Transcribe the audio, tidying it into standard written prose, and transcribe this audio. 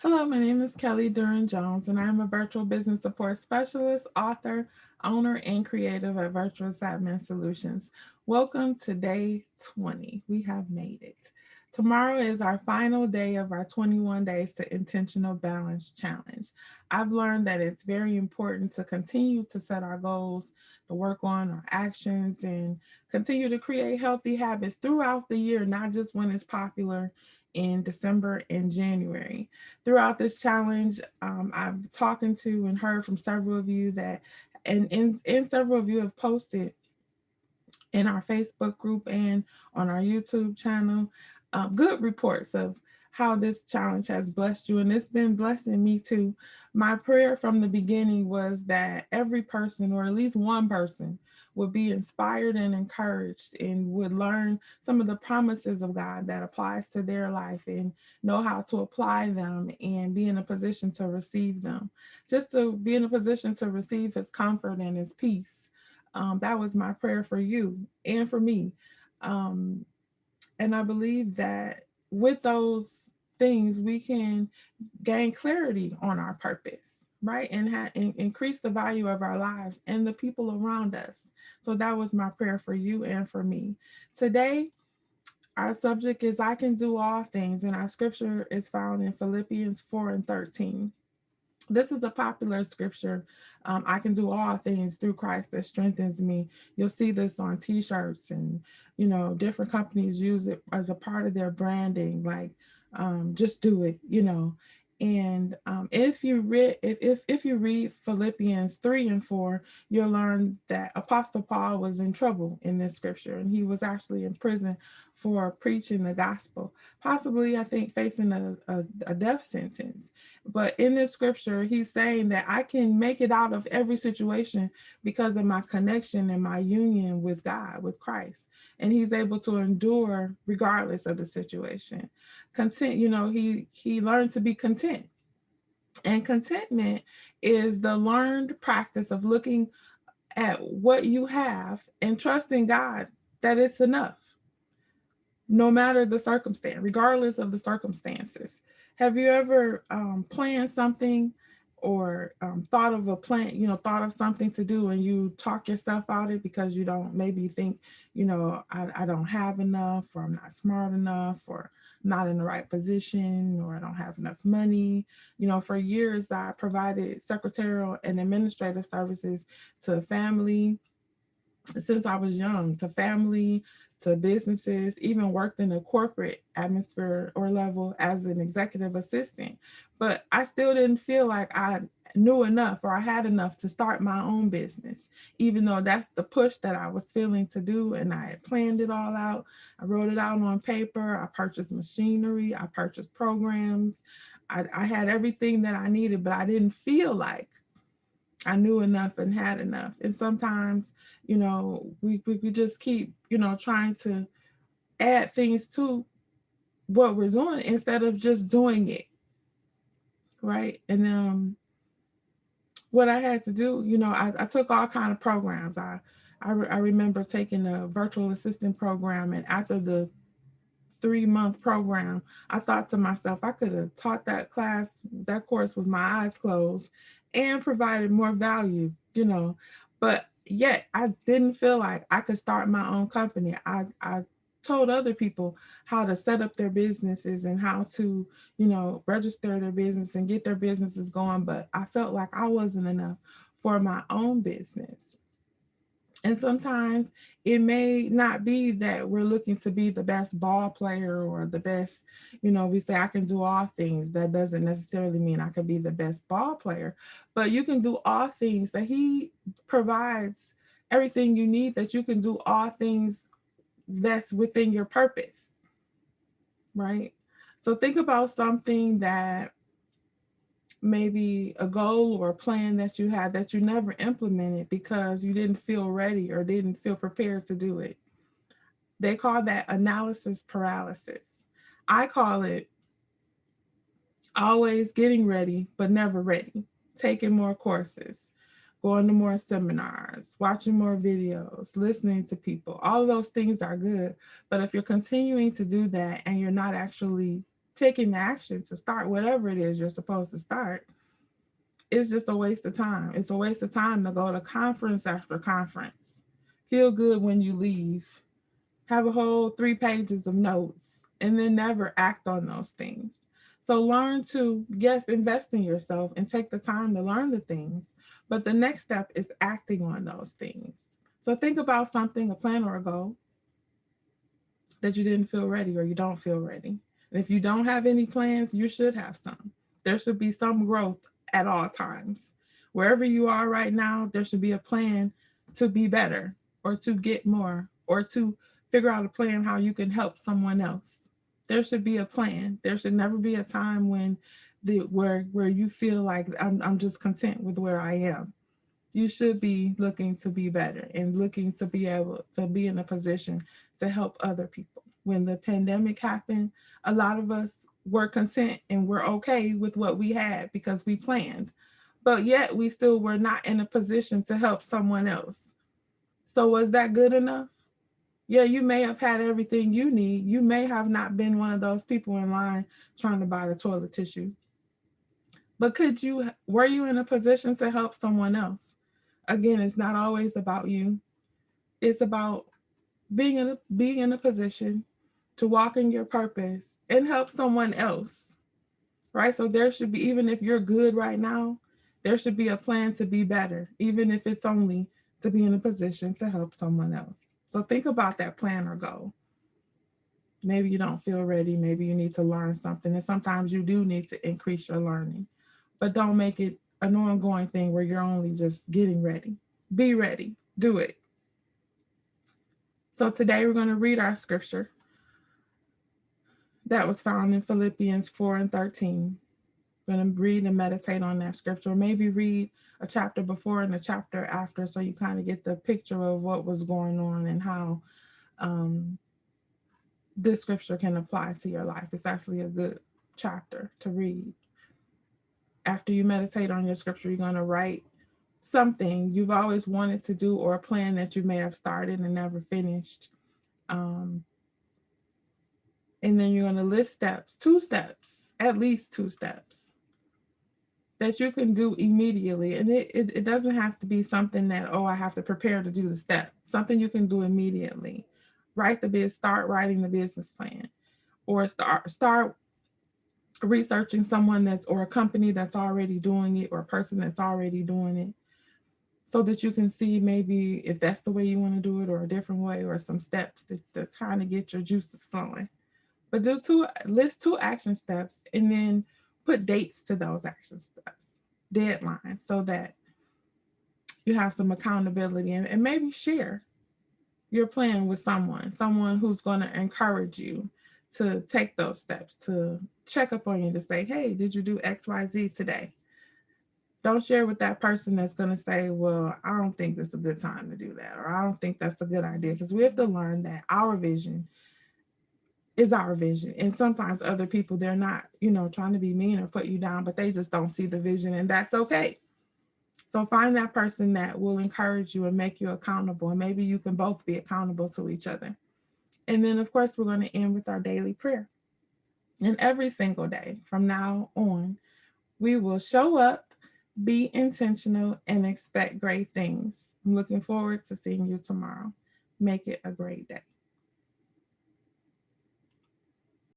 Hello, my name is Kelly Duren-Jones, and I'm a virtual business support specialist, author, owner, and creative at Virtuous Admin Solutions. Welcome to day 20. We have made it. Tomorrow is our final day of our 21 Days to Intentional Balance Challenge. I've learned that it's very important to continue to set our goals, to work on our actions, and continue to create healthy habits throughout the year, not just when it's popular in December and January. Throughout this challenge, I've talked to and heard from several of you that, and several of you have posted in our Facebook group and on our YouTube channel, good reports of how this challenge has blessed you. And it's been blessing me too. My prayer from the beginning was that every person, or at least one person, would be inspired and encouraged and would learn some of the promises of God that applies to their life and know how to apply them and be in a position to receive them. Just to be in a position to receive his comfort and his peace. That was my prayer for you and for me. Um, and I believe that with those things, we can gain clarity on our purpose, right? And increase the value of our lives and the people around us. So that was my prayer for you and for me. Today, our subject is I can do all things, and our scripture is found in Philippians 4 and 13. This is a popular scripture. I can do all things through Christ that strengthens me. You'll see this on t-shirts, and different companies use it as a part of their branding, like just do it, and if you read Philippians 3 and 4, you'll learn that Apostle Paul was in trouble in this scripture, and he was actually in prison for preaching the gospel, possibly, I think, facing a death sentence. But in this scripture, he's saying that I can make it out of every situation because of my connection and my union with God, with Christ. And he's able to endure regardless of the situation. Content, he learned to be content. And contentment is the learned practice of looking at what you have and trusting God that it's enough, no matter the circumstance, regardless of the circumstances. Have you ever planned something or thought of a plan, thought of something to do, and you talk yourself out it because you don't, maybe you think, I don't have enough, or I'm not smart enough, or not in the right position, or I don't have enough money. For years, I provided secretarial and administrative services to family since I was young, to family, to businesses, even worked in a corporate atmosphere or level as an executive assistant. But I still didn't feel like I knew enough or I had enough to start my own business, even though that's the push that I was feeling to do. And I had planned it all out. I wrote it out on paper. I purchased machinery. I purchased programs. I had everything that I needed, but I didn't feel like I knew enough and had enough. And sometimes, we just keep, trying to add things to what we're doing instead of just doing it. Right. And what I had to do, I took all kind of programs. I remember taking a virtual assistant program, and after the 3-month program, I thought to myself, I could have taught that course with my eyes closed and provided more value, But yet I didn't feel like I could start my own company. I told other people how to set up their businesses and how to, register their business and get their businesses going. But I felt like I wasn't enough for my own business. And sometimes it may not be that we're looking to be the best ball player or the best, we say I can do all things. That doesn't necessarily mean I could be the best ball player, but you can do all things, that he provides everything you need, that you can do all things that's within your purpose, right? So think about something that maybe a goal or a plan that you had that you never implemented because you didn't feel ready or didn't feel prepared to do it. They call that analysis paralysis. I call it always getting ready, but never ready, taking more courses, going to more seminars, watching more videos, listening to people. All of those things are good. But if you're continuing to do that and you're not actually taking the action to start whatever it is you're supposed to start is just a waste of time. It's a waste of time to go to conference after conference, feel good when you leave, have a whole 3 pages of notes, and then never act on those things. So learn to, yes, invest in yourself and take the time to learn the things. But the next step is acting on those things. So think about something, a plan or a goal that you didn't feel ready or you don't feel ready. And if you don't have any plans, you should have some. There should be some growth at all times. Wherever you are right now, there should be a plan to be better or to get more or to figure out a plan how you can help someone else. There should be a plan. There should never be a time when where you feel like I'm just content with where I am. You should be looking to be better and looking to be able to be in a position to help other people. When the pandemic happened, a lot of us were content and were okay with what we had because we planned, but yet we still were not in a position to help someone else. So, was that good enough? Yeah, you may have had everything you need. You may have not been one of those people in line trying to buy the toilet tissue, but were you in a position to help someone else? Again, it's not always about you. It's about being in a position to walk in your purpose and help someone else, right? So there should be, even if you're good right now, there should be a plan to be better, even if it's only to be in a position to help someone else. So think about that plan or goal. Maybe you don't feel ready. Maybe you need to learn something. And sometimes you do need to increase your learning, but don't make it an ongoing thing where you're only just getting ready. Be ready. Do it. So today we're going to read our scripture that was found in Philippians 4 and 13. We're going to read and meditate on that scripture. Maybe read a chapter before and a chapter after so you kind of get the picture of what was going on and how um, this scripture can apply to your life. It's actually a good chapter to read. After you meditate on your scripture, you're going to write something you've always wanted to do or a plan that you may have started and never finished. Um, and then you're going to list steps, 2 steps, at least 2 steps that you can do immediately. And it doesn't have to be something that, oh, I have to prepare to do the step, something you can do immediately. Start writing the business plan, or start researching someone that's, or a company that's already doing it, or a person that's already doing it, so that you can see maybe if that's the way you want to do it or a different way or some steps to kind of get your juices flowing. But list 2 action steps and then put dates to those action steps, deadlines, so that you have some accountability, and maybe share your plan with someone who's going to encourage you to take those steps, to check up on you, to say, hey, did you do XYZ today? Don't share with that person that's going to say, well, I don't think this is a good time to do that, or I don't think that's a good idea. Because we have to learn that our vision is our vision. And sometimes other people, they're not, trying to be mean or put you down, but they just don't see the vision, and that's okay. So find that person that will encourage you and make you accountable. And maybe you can both be accountable to each other. And then, of course, we're going to end with our daily prayer. And every single day from now on, we will show up, be intentional, and expect great things. I'm looking forward to seeing you tomorrow. Make it a great day.